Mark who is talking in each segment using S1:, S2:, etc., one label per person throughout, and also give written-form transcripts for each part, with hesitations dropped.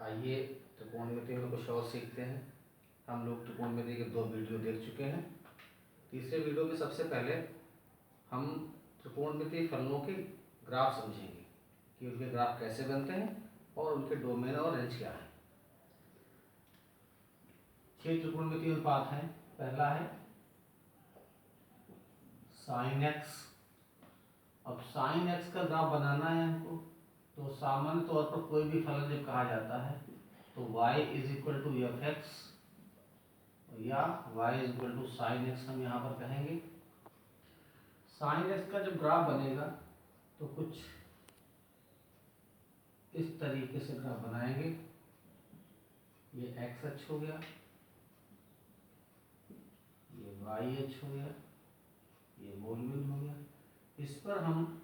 S1: आइए त्रिकोणमिति में कुछ और सीखते हैं। हम लोग त्रिकोणमिति के 2 वीडियो देख चुके हैं। तीसरे वीडियो में सबसे पहले हम त्रिकोणमिति फलनों के ग्राफ समझेंगे कि उनके ग्राफ कैसे बनते हैं और उनके डोमेन और रेंज क्या है। 6 त्रिकोणमिति अनुपात हैं। पहला है साइन एक्स। अब साइन एक्स का ग्राफ बनाना है हमको, तो सामान्य तौर पर कोई भी फलन जब कहा जाता है तो y is equal to f x या y is equal to sine x हम यहाँ पर कहेंगे। साइन एक्स का जब ग्राफ बनेगा तो कुछ इस तरीके से ग्राफ बनाएंगे। ये एक्स अक्ष हो गया, ये वाई अक्ष हो गया, ये मूल बिंदु हो गया। इस पर हम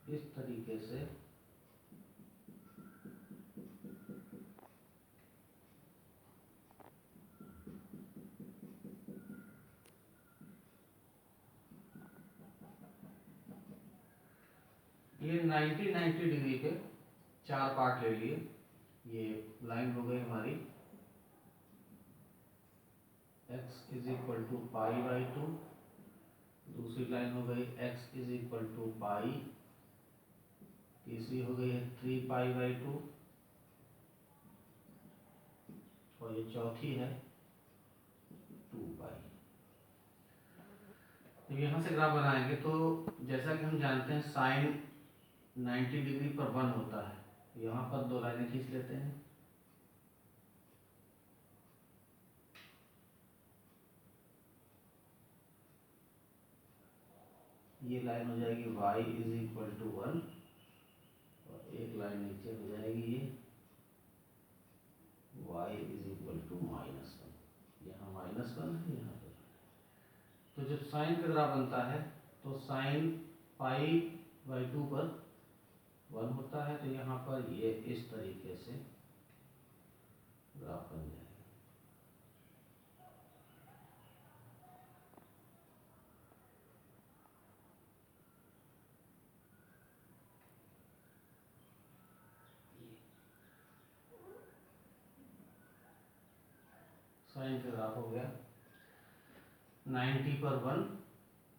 S1: इस तरीके से ये 90 डिग्री पे 4 पार्ट ले लिए। ये लाइन हो गई हमारी x is equal to pi by 2। दूसरी लाइन हो गई x is equal to pi. तीसरी हो गई है 3 पाई बाई 2 और ये चौथी है 2 पाई। तो यहाँ से ग्राफ बनाएंगे तो जैसा कि हम जानते हैं साइन 90 डिग्री पर 1 होता है। यहाँ पर 2 लाइनें खींच लेते हैं। ये लाइन हो जाएगी y इज इक्वल टू 1 और एक लाइन नीचे हो जाएगी ये y इज इक्वल टू -1। यहाँ -1 है, यहाँ पर। तो जब साइन का ग्राफ बनता है तो साइन पाई बाई 2 पर 1 होता है, तो यहाँ पर ये इस तरीके से ग्राफ बन जाएगा। साइन का ग्राफ हो गया 90 पर 1,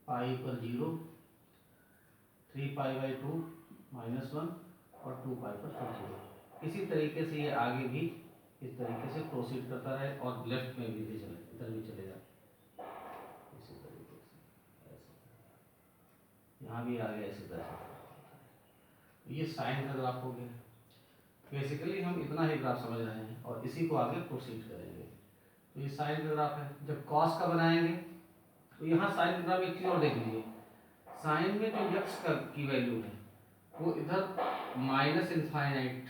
S1: पाई पर 0, 3 पाई बाई 2 -1 और 2 पाई पर 0। इसी तरीके से ये आगे भी इस तरीके से प्रोसीड करता रहे और लेफ्ट में भी चले, इधर भी चलेगा इसी तरीके से ऐसे। यहाँ भी आगे ऐसे तरह से। ये साइन का ग्राफ हो गया। बेसिकली हम इतना ही ग्राफ समझ रहे हैं और इसी को आगे प्रोसीड करेंगे। तो ये साइन का ग्राफ है। जब कॉस का बनाएंगे तो यहाँ साइन का ग्राफ एक चीज और देख लीजिए। साइन में जो यक्स की वैल्यू है वो इधर माइनस इनफाइनाइट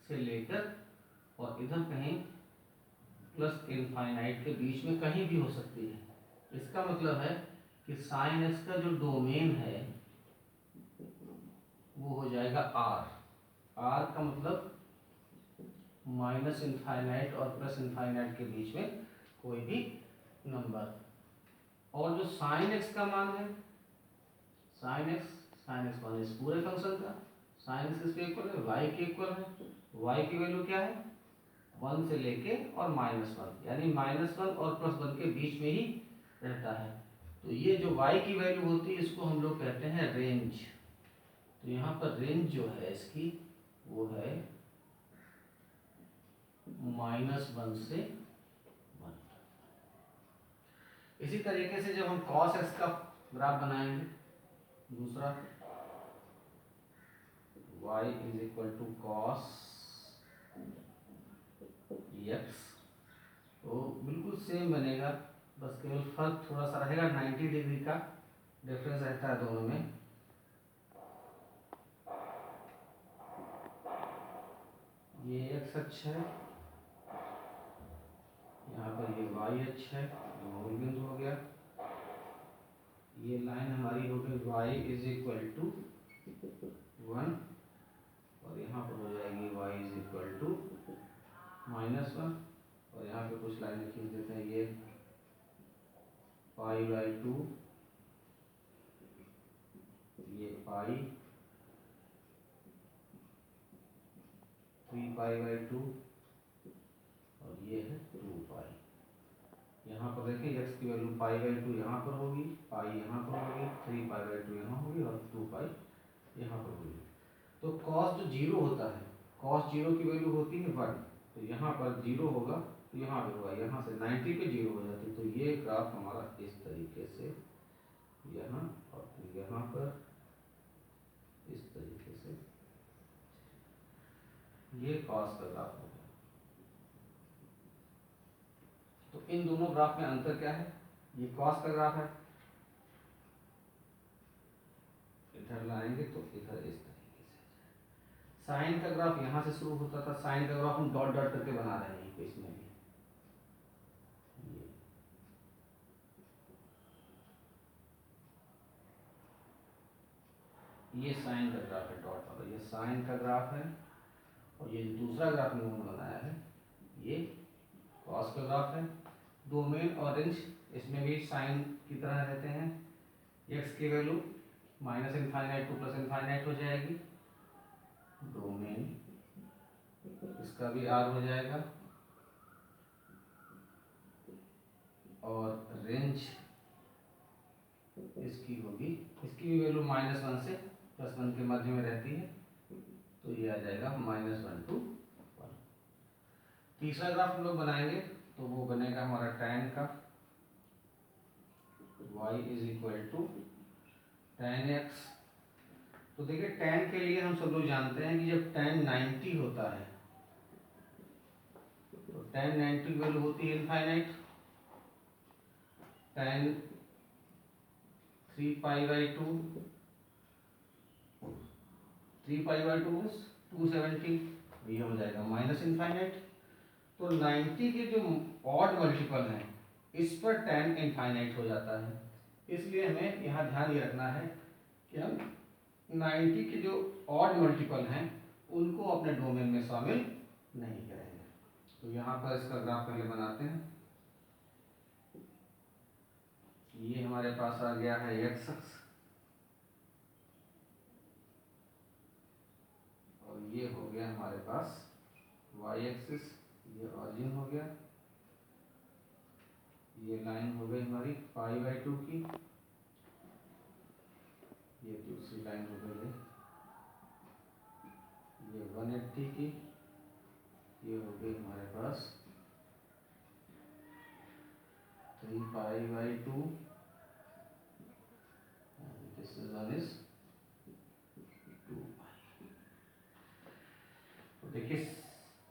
S1: से लेकर और इधर कहीं प्लस इनफाइनाइट के बीच में कहीं भी हो सकती है। इसका मतलब है कि साइन एक्स का जो डोमेन है वो हो जाएगा r। r का मतलब माइनस इनफाइनाइट और प्लस इनफाइनाइट के बीच में कोई भी नंबर। और जो साइन एक्स का मान है, साइन एक्स मान इस पूरे फंक्शन का। साइन एक्स किसके इक्वल है? y के इक्वल है। y की वैल्यू क्या है? 1 से लेके और -1, यानी -1 और +1 के बीच में ही रहता है। तो ये जो y की वैल्यू होती है इसको हम लोग कहते हैं रेंज। तो यहाँ पर रेंज जो है इसकी वो है -1 से 1। इसी तरीके से जब हम cos x का ग्राफ बनाएंगे, दूसरा y is equal to cos x, तो बिल्कुल सेम बनेगा, बस केवल फर्क थोड़ा सा रहेगा। 90 डिग्री का डिफरेंस रहता है दोनों में। ये x अक्ष है, यहाँ पर ये y अक्ष है, मूल बिंदु हो गया। ये लाइन हमारी हो गई y इज इक्वल टू 1 और यहाँ पर हो जाएगी y इज इक्वल टू -1 और यहाँ पे कुछ लाइनें खींच देते हैं। ये पाई बाई 2, ये पाई 3π/2 और ये है 2π। यहाँ पर देखिए x की वैल्यू π/2 यहाँ पर होगी, पाई यहाँ पर होगी, 3π/2 यहाँ होगी और 2π यहाँ पर होगी। तो cos जो जीरो होता है, cos जीरो की वैल्यू होती है 1, तो यहाँ पर जीरो होगा तो यहाँ पे होगा, यहाँ से 90 पे जीरो हो जाती है। तो ये ग्राफ हमारा इस तरीके से यहाँ और फिर यहाँ पर इस तरीके से ये cos का ग्राफ होगा। तो इन दोनों ग्राफ में अंतर क्या है? ये cos का ग्राफ है, इधर लाएंगे तो इधर इस तरीके से। साइन का ग्राफ यहाँ से शुरू होता था, साइन का ग्राफ हम डॉट डॉट करके बना रहे हैं इसमें भी। ये साइन का ग्राफ है डॉट वाला, ये साइन का ग्राफ है, और ये दूसरा ग्राफ मैंने बनाया है ये कॉस का ग्राफ है। डोमेन और रेंज इसमें भी साइन की तरह रहते हैं। एक्स की वैल्यू -∞ टू +∞ हो जाएगी, डोमेन इसका भी r हो जाएगा, और रेंज इसकी होगी, इसकी भी वैल्यू -1 से +1 के मध्य में रहती है, तो ये आ जाएगा -1 to 1। तीसरा ग्राफ हम लोग बनाएंगे तो वो बनेगा हमारा tan का, y = tan x। तो देखिए tan के लिए हम सब लोग जानते हैं कि जब tan 90 होता है तो tan 90 की वैल्यू होती है इनफाइनाइट, tan 3π/2 270, ये हो जाएगा -∞। तो 90 के जो ऑड मल्टीपल हैं इस पर tan इनफाइनाइट हो जाता है, इसलिए हमें यहाँ ध्यान ये रखना है कि हम 90 के जो ऑड मल्टीपल हैं उनको अपने डोमेन में शामिल नहीं करेंगे। तो यहाँ पर इसका ग्राफ पहले बनाते हैं। ये हमारे पास आ गया है x अक्ष, और ये हो गया हमारे पास y एक्सिस, ये ऑरिजिन हो गया, ये लाइन हो गई हमारी π/2 की, ये दूसरी लाइन हो गई है ये 180 की, ये हो गई हमारे पास 3π/2, दिस इज 2π। तो देखिए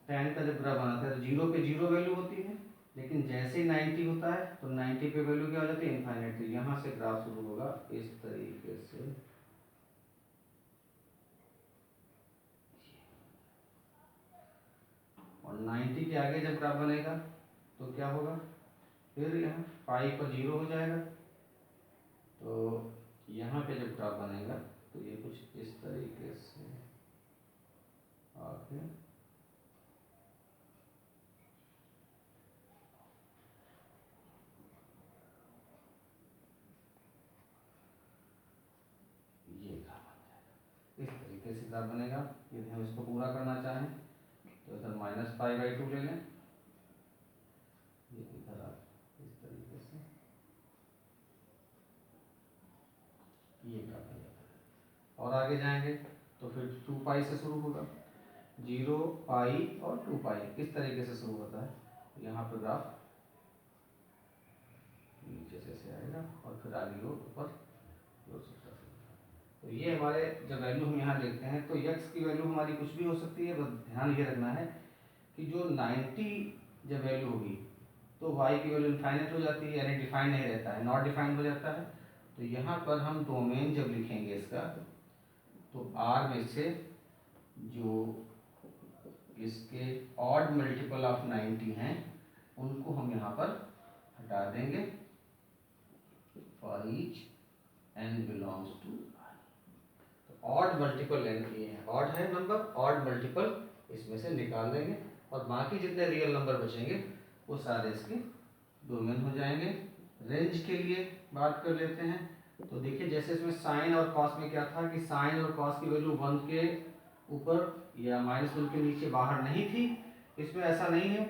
S1: tan का जब ग्राफ बनाते हैं तो 0 पे 0 वैल्यू होती है, लेकिन जैसे ही 90 होता है तो 90 पे वैल्यू क्या हो जाती है इनफाइनाइट। तो यहाँ से ग्राफ शुरू होगा इस तरीके से, और 90 के आगे जब ग्राफ बनेगा तो क्या होगा, फिर यहाँ पाई पर 0 हो जाएगा। तो यहाँ पे जब ग्राफ बनेगा तो ये कुछ इस तरीके से आके ये ग्राफ बन जाएगा, इस तरीके से ग्राफ बनेगा। यदि हम इसको पूरा करना चाहें तो इधर -π/2 ले लें, ये इधर इस तरीके से ये ग्राफ बन जाता है। और आगे जाएंगे तो फिर 2π से शुरू होगा, 0, π और 2π इस तरीके से शुरू होता है। यहाँ पर ग्राफ नीचे से आएगा और फिर आगे ऊपर। तो ये हमारे जब वैल्यू हम यहाँ देखते हैं तो x की वैल्यू हमारी कुछ भी हो सकती है, बस ध्यान ये रखना है कि जो 90 जब वैल्यू होगी तो y की वैल्यू इनफाइनाइट हो जाती है, यानी डिफाइन नहीं रहता है, नॉट डिफाइंड हो जाता है। तो यहाँ पर हम डोमेन जब लिखेंगे इसका तो R में से जो इसके ऑड मल्टीपल ऑफ 90 हैं उनको हम यहाँ पर हटा देंगे, for each n belongs to I। तो ऑड मल्टीपल n ये है, ऑड है नंबर, ऑड मल्टीपल इसमें से निकाल देंगे और बाकी जितने रियल नंबर बचेंगे वो सारे इसके डोमेन हो जाएंगे। रेंज के लिए बात कर लेते हैं तो देखिए जैसे इसमें साइन और कॉस में क्या था कि साइन और कॉस की वैल्यू 1 के ऊपर या -1 के नीचे बाहर नहीं थी, इसमें ऐसा नहीं है।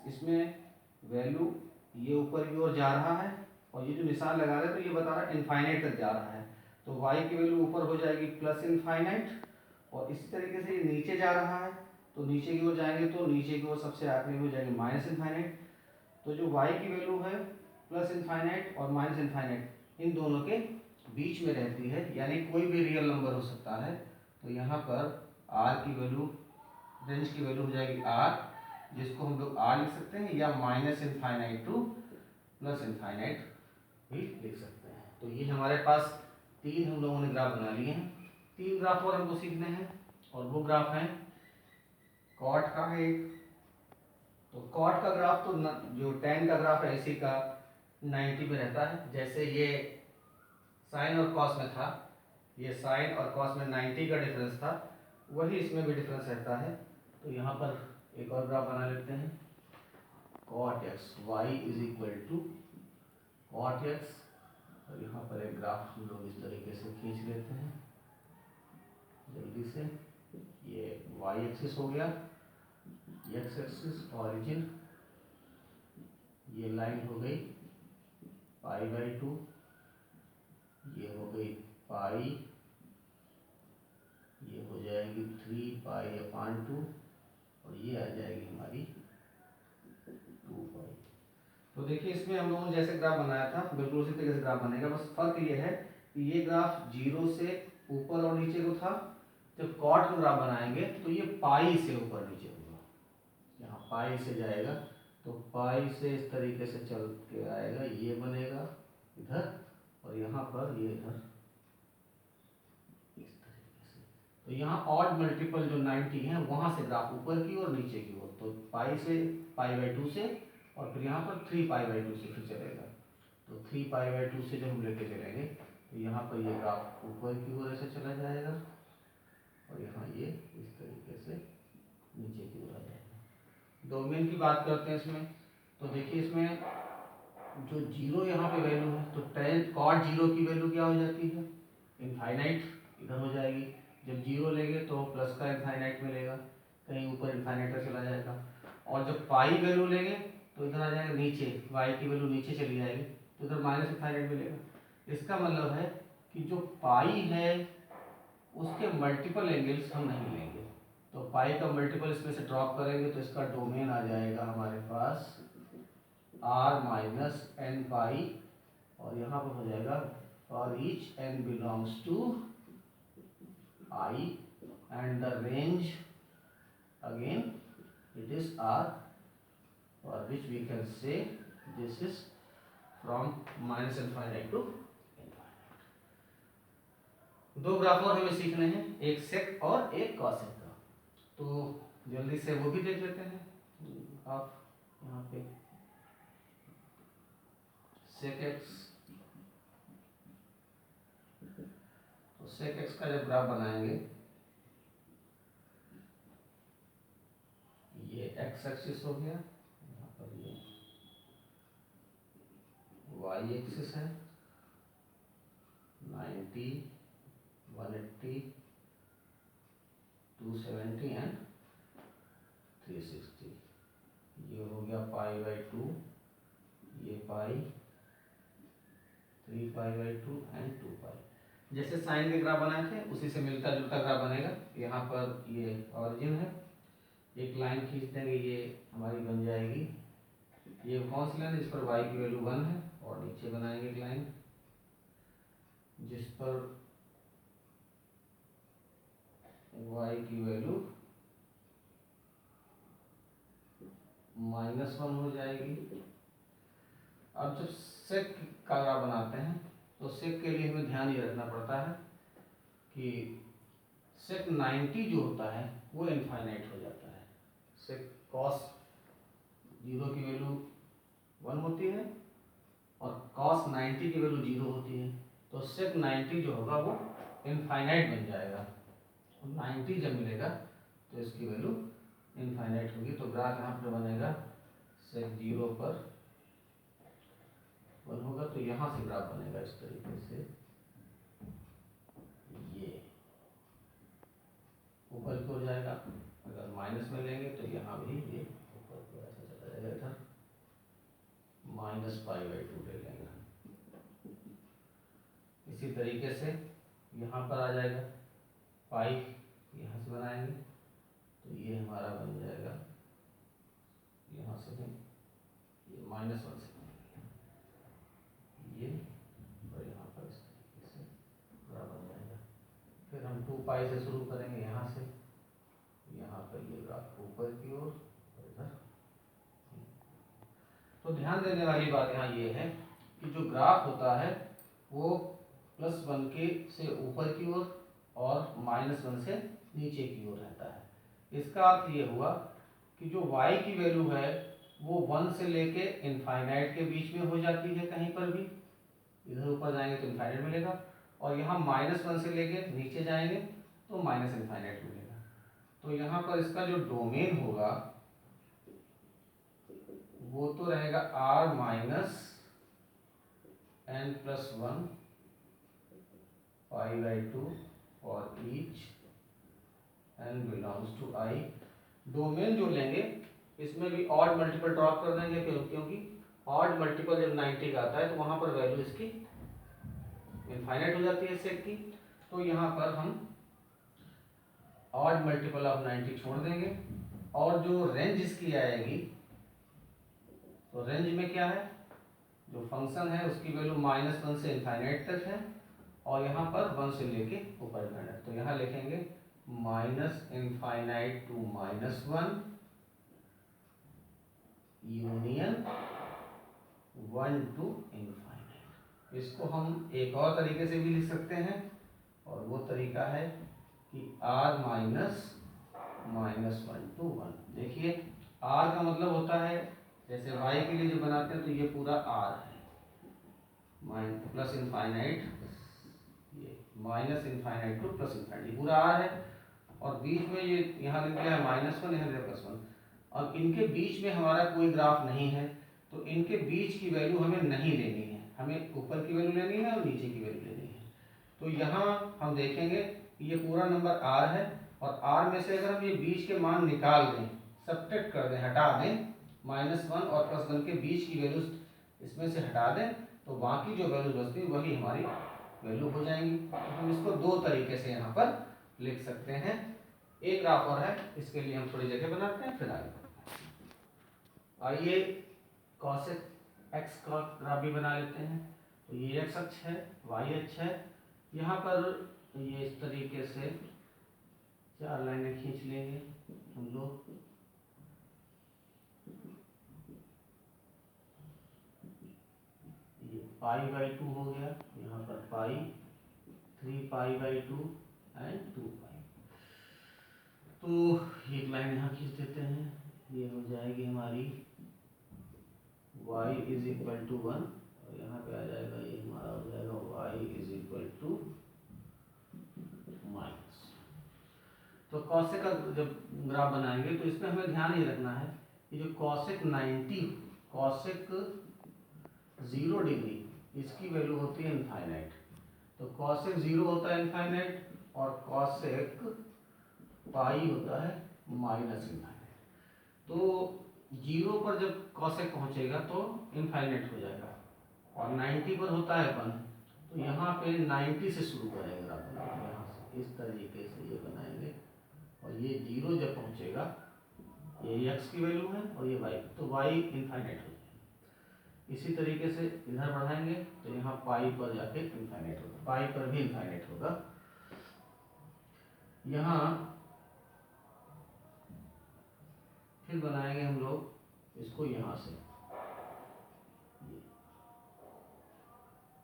S1: इसमें वैल्यू ये ऊपर की ओर जा रहा है और ये जो निशान लगा रहे हैं तो ये बता रहा है इनफाइनाइट तक जा रहा है। तो y की वैल्यू ऊपर हो जाएगी प्लस इनफाइनाइट, और इसी तरीके से ये नीचे जा रहा है तो नीचे की ओर जाएंगे तो नीचे की ओर सबसे आखिरी में हो जाएगी माइनस इनफाइनाइट। तो जो y की वैल्यू है प्लस इनफाइनाइट और माइनस इनफाइनाइट इन दोनों के बीच में रहती है, यानी कोई भी रियल नंबर हो सकता है। तो यहाँ पर r की वैल्यू, रेंज की वैल्यू हो जाएगी r, जिसको हम लोग r लिख सकते हैं या minus infinite two plus infinite भी लिख सकते हैं। तो ये हमारे पास 3 हम लोगों ने ग्राफ बना लिए हैं। 3 ग्राफ और हमको सीखने हैं, और वो ग्राफ हैं कॉट का है एक, तो कॉट का ग्राफ तो जो tan का ग्राफ है इसी का 90 में रहता है। जैसे ये साइन और कॉस में था, ये साइन और कॉस में 90 का डिफरेंस था, वही इसमें भी डिफरेंस रहता है। तो यहाँ पर एक और ग्राफ बना लेते हैं, cot x y is equal to cot x, और यहाँ पर एक ग्राफ हम लोग इस तरीके से खींच लेते हैं जल्दी से। ये y एक्सिस हो गया, x एक्सिस ऑरिजिन, ये लाइन हो गई π/2, ये हो गई पाई, ये हो जाएगी 3π/2, और ये आ जाएगी हमारी 2π। तो देखिए इसमें हम लोगों ने जैसे ग्राफ बनाया था बिल्कुल उसी तरीके से ग्राफ बनेगा, बस फर्क ये है कि ये ग्राफ 0 से ऊपर और नीचे को था, जब कॉट का ग्राफ बनाएंगे तो ये पाई से ऊपर नीचे होगा, यहाँ पाई से जाएगा तो पाई से इस तरीके से चल के आएगा, ये बनेगा इधर, और यहाँ पर ये इधर इस तरीके से। तो यहाँ ऑड मल्टीपल जो 90 है वहाँ से ग्राफ ऊपर की और नीचे की ओर, तो पाई से π/2 से, और फिर यहाँ पर 3π/2 से फिर चलेगा। तो 3π/2 से जब हम लेके चलेंगे तो यहाँ पर ये ग्राफ ऊपर की ओर ऐसे चला जाएगा, और यहाँ ये इस तरीके से नीचे की ओर आ जाएगा। डोमेन की बात करते हैं इसमें, तो देखिए इसमें जो 0 यहाँ पे वैल्यू है, तो cot 0 की वैल्यू क्या हो जाती है, इनफाइनाइट, इधर हो जाएगी। जब 0 लेंगे तो प्लस का इनफाइनाइट मिलेगा, कहीं ऊपर इनफाइनाइट का चला जाएगा, और जब पाई वैल्यू लेंगे तो इधर आ जाएगा नीचे, y की वैल्यू नीचे चली जाएगी तो इधर माइनस इनफाइनाइट मिलेगा। इसका मतलब है कि जो पाई है उसके मल्टीपल एंगल्स हम नहीं लेंगे, तो पाई का मल्टीपल इसमें से ड्रॉप करेंगे तो इसका डोमेन आ जाएगा हमारे पास r माइनस n पाई, और यहाँ पर हो जाएगा for each n belongs to i and the range again it is r, for which we can say this is from minus infinite to infinite। दो ग्राफ और हमें सीखने हैं, एक सेक और एक कॉसेक का, तो जल्दी से वो भी देख लेते हैं। आप यहाँ पे सेक एक्स, तो सेक एक्स का जब ग्राफ बनाएंगे, ये एक्स एक्सिस हो गया, यहाँ पर ये वाई एक्सिस है 90, 180, 270 एंड 360, ये हो गया π/2, ये पाई, 3π/2 एंड 2π। जैसे साइन के ग्राफ बनाए थे उसी से मिलता जुलता ग्राफ बनेगा। यहाँ पर ये ऑरिजिन है, एक लाइन खींच देंगे, ये हमारी बन जाएगी, ये कौन सी लाइन है जिस पर y की वैल्यू 1 है, और नीचे बनाएंगे एक लाइन जिस पर y की वैल्यू -1 हो जाएगी। अब जब सेक का ग्राफ बनाते हैं तो सेक के लिए हमें ध्यान ये रखना पड़ता है कि सेक 90 जो होता है वो इनफाइनाइट हो जाता है। सेक कॉस 0 की वैल्यू 1 होती है और कॉस 90 की वैल्यू 0 होती है, तो सेक 90 जो होगा वो इनफाइनाइट बन जाएगा, 90 जब मिलेगा तो इसकी वैल्यू इनफाइनाइट होगी। तो ग्राफ यहाँ पर बनेगा सेक 0 पर 1 होगा तो यहाँ से ग्राफ बनेगा इस तरीके से, ये ऊपर की ओर जाएगा। अगर माइनस में लेंगे तो यहाँ भी ये ऊपर की ओर ऐसा चला जाएगा, इधर -π/2 ले लेंगे। इसी तरीके से यहाँ पर आ जाएगा पाई, यहाँ से बनाएंगे तो ये हमारा बन जाएगा, यहाँ से नहीं, ये -1 से ये, और यहाँ पर इस तरीके से पूरा बन जाएगा। फिर हम 2π से शुरू करेंगे, यहाँ से यहाँ पर ये ग्राफ ऊपर की ओर और इधर। तो ध्यान देने वाली बात यहाँ ये है कि जो ग्राफ होता है वो +1 के से ऊपर की ओर और -1 से नीचे की ओर रहता है। इसका अर्थ ये हुआ कि जो y की वैल्यू है वो 1 से लेके इनफाइनाइट के बीच में हो जाती है, कहीं पर भी इधर ऊपर जाएंगे तो इनफाइनाइट मिलेगा, और यहाँ -1 से लेके नीचे जाएंगे तो -इनफाइनाइट मिलेगा। तो यहाँ पर इसका जो डोमेन होगा वो तो रहेगा r - n+1 π/2 और each n belongs to I। Domain जो लेंगे इसमें भी ऑड मल्टीपल ड्रॉप कर देंगे, क्योंकि ऑड मल्टीपल जब 90 का आता है तो वहां पर वैल्यू इसकी इनफाइनाइट हो जाती है सेक की। तो यहाँ पर हम ऑड मल्टीपल ऑफ 90 छोड़ देंगे, और जो रेंज इसकी आएगी तो रेंज में क्या है, जो फंक्शन है उसकी वैल्यू -1 से इनफाइनाइट तक है, और यहाँ पर 1 से लेके ऊपर इनफाइनाइट। तो यहाँ लिखेंगे -infinite to -1 union 1 to infinite. इसको हम एक और तरीके से भी लिख सकते हैं, और वो तरीका है कि r -1 to 1। देखिए r का मतलब होता है, जैसे y के लिए जो बनाते हैं तो ये पूरा r है, प्लस इनफाइनाइट, ये -इनफाइनाइट टू +इनफाइनाइट, ये पूरा r है, और बीच में ये यहाँ लिख दिया है -1, यहाँ लिखा +1, और इनके बीच में हमारा कोई ग्राफ नहीं है, तो इनके बीच की वैल्यू हमें नहीं लेनी है, हमें ऊपर की वैल्यू लेनी है और नीचे की वैल्यू लेनी है। तो यहाँ हम देखेंगे कि ये पूरा नंबर r है, और r में से अगर हम ये बीच के मान निकाल दें, सब्ट्रैक्ट कर दें, हटा दें, -1 और +1 के बीच की वैल्यू इसमें से हटा दें, तो बाकी जो वैल्यू बचती है वही हमारी वैल्यू हो जाएंगी। तो हम इसको दो तरीके से यहाँ पर लिख सकते हैं। एक ग्राफ और है, इसके लिए हम थोड़ी जगह बनाते हैं, फिर आगे आइए कॉसेक x का ग्राफ भी बना लेते हैं। तो ये x अक्ष है, y अक्ष है, यहाँ पर ये इस तरीके से 4 लाइनें खींच लेंगे हम लोग। ये π/2 हो गया, यहाँ पर पाई, 3π/2 एंड 2π। तो एक लाइन यहाँ खींच देते हैं, ये हो जाएगी हमारी y = 1, और यहाँ पे आ जाएगा, ये हमारा हो जाएगा y = -। तो कॉसेक का जब ग्राफ बनाएंगे तो इसमें हमें ध्यान ये रखना है कि जो कॉसेक 0 डिग्री इसकी वैल्यू होती है इनफाइनाइट। तो कॉसेक 0 होता है इनफाइनाइट, और कॉसेक पाई होता है -इनफाइनाइट। तो 0 पर जब कॉसेक पहुंचेगा तो इनफाइनाइट हो जाएगा, और 90 पर होता है 1, तो यहाँ पे 90 से शुरू करेंगे आप, यहाँ से इस तरीके से ये बनाएंगे, और ये 0 जब पहुंचेगा, ये x की वैल्यू है और ये y, तो y इनफाइनाइट हो जाएगा। इसी तरीके से इधर बढ़ाएंगे तो यहाँ पाई पर जाके इनफाइनाइट होगा, पाई पर भी इनफाइनाइट होगा। यहाँ फिर बनाएंगे हम लोग इसको यहाँ से,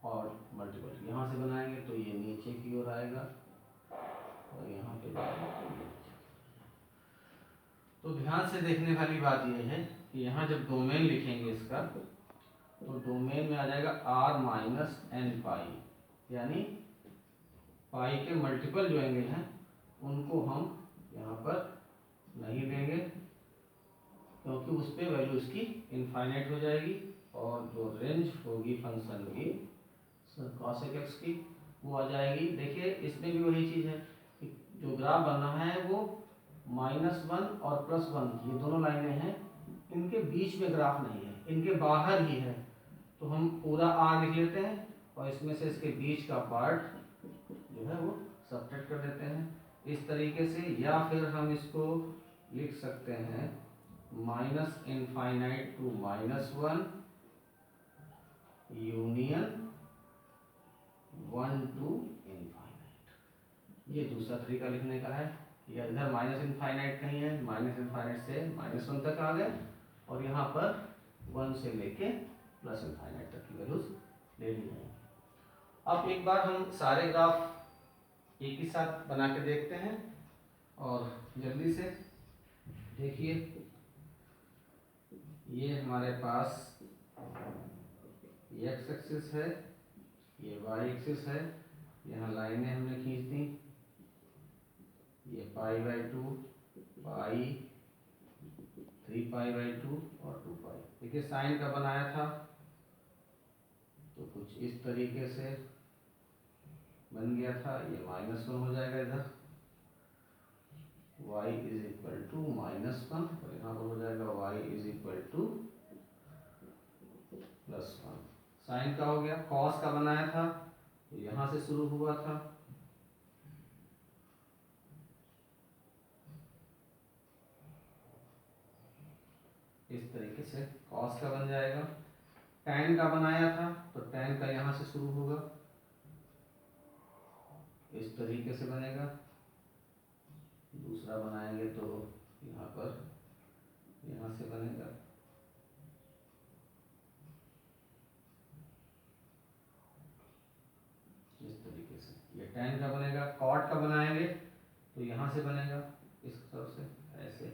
S1: और मल्टीपल यहाँ से बनाएंगे तो ये नीचे की ओर आएगा, और यहाँ पे तो ध्यान से देखने वाली बात यह है कि यहाँ जब डोमेन लिखेंगे इसका, तो डोमेन में आ जाएगा r - n π, यानी पाई के मल्टीपल जो एंगल हैं उनको हम यहाँ पर नहीं लेंगे, क्योंकि उस पर वैल्यू इसकी इनफाइनाइट हो जाएगी, और जो रेंज होगी फंक्शन की cosec x की वो आ जाएगी। देखिए इसमें भी वही चीज़ है कि जो ग्राफ बना है वो -1 और +1 ये दोनों लाइनें हैं, इनके बीच में ग्राफ नहीं है, इनके बाहर ही है। तो हम पूरा r लिख लेते हैं और इसमें से इसके बीच का पार्ट जो है वो सब्ट्रैक्ट कर देते हैं इस तरीके से। या फिर हम इसको लिख सकते हैं -∞ to -1 यूनियन 1 to ∞। ये दूसरा तरीका लिखने का है। या इधर -∞ कहीं है, -∞ से -1 तक आ गए और यहाँ पर 1 से लेके +∞ तक की वैल्यूज ले ली जाएंगी। अब एक बार हम सारे ग्राफ एक ही साथ बना के देखते हैं और जल्दी से देखिए। ये हमारे पास x एक्सिस है, ये y एक्सिस है, यहाँ लाइनें हमने खींच दी, ये π/2 पाई 3π/2 और 2π। देखिए साइन का बनाया था तो कुछ इस तरीके से बन गया था, ये -1 हो जाएगा इधर, y = -1 और यहाँ पर हो जाएगा y = +1। साइन का हो गया। कॉस का बनाया था तो यहाँ से शुरू हुआ था, इस तरीके से कॉस का बन जाएगा। टैन का बनाया था तो टैन का यहाँ से शुरू होगा, इस तरीके से बनेगा। दूसरा बनाएंगे तो यहाँ पर यहाँ से बनेगा, इस तरीके से। ये टैन का बनेगा। कॉट का बनाएंगे तो यहाँ से बनेगा इस तरफ से ऐसे,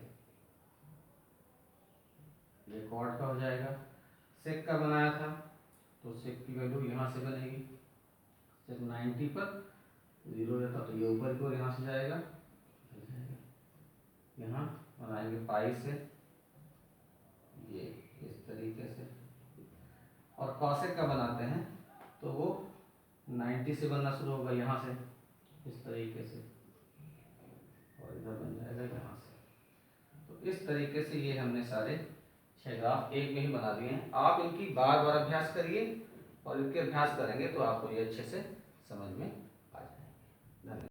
S1: ये कॉट का हो जाएगा। सेक का बनाया था तो सेक की वैल्यू यहाँ से बनेगी, सेक 90 पर 0 रहता तो ये ऊपर की ओर यहाँ से जाएगा। यहाँ बनाएंगे पाई से, ये इस तरीके से। और कॉसेक का बनाते हैं तो वो 90 से बनना शुरू होगा यहाँ से, इस तरीके से, और इधर बन जाएगा यहाँ से। तो इस तरीके से ये हमने सारे 6 ग्राफ एक में ही बना दिए हैं। आप इनकी बार बार अभ्यास करिए और इनके अभ्यास करेंगे तो आपको ये अच्छे से समझ में आ जाएंगे। धन्यवाद।